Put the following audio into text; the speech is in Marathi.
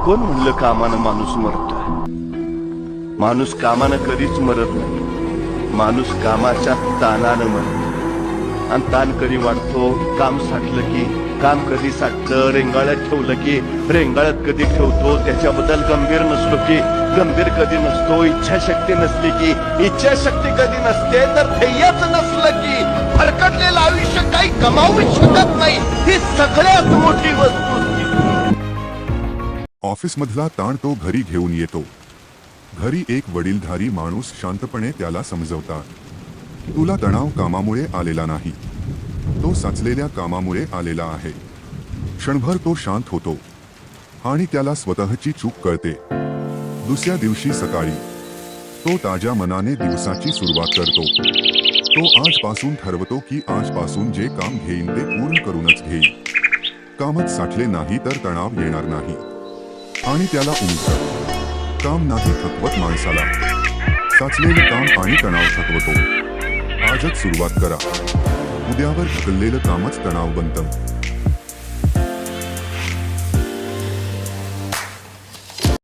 कोण म्हणलं कामानं माणूस मरतोय? माणूस कामानं कधीच मरत नाही, माणूस कामाच्या ताणानं मरतो. आणि ताण कधी वाढतो, काम साठलं की, काम कधी साठलं, रेंगाळ्यात ठेवलं की, रेंगाळ्यात कधी ठेवतो, त्याच्याबद्दल गंभीर नसलो की, गंभीर कधी नसतो, इच्छाशक्ती नसली की, इच्छाशक्ती कधी नसते, तर ध्येयच नसलं की भरकटलेलं आयुष्य काही कमावू शकत नाही. ही सगळ्यात मोठी वस्तू. ऑफिस मधला ताण तो घरी घेऊन येतो. घरी एक वडीलधारी माणूस शांतपणे त्याला समजवतात, तुला तणाव कामामुळे आलेला नाही, तो साचलेल्या कामामुळे आलेला आहे. क्षणभर तो शांत होतो आणि त्याला स्वतःची चूक कळते. दुसऱ्या दिवशी सकाळी तो ताज्या मनाने दिवसाची सुरुवात करतो. तो आजपासून ठरवतो की आजपासून जे काम घेईन ते पूर्ण करूनच घेईन. कामच साठले नाही तर तणाव येणार नाही. आणि त्याला उमजतं, काम नाही थकवत माणसाला, साचलेलं काम आणि तणाव थकवतो. आजच सुरुवात करा, उद्यावर ढकललेलं कामच तणाव बनतं.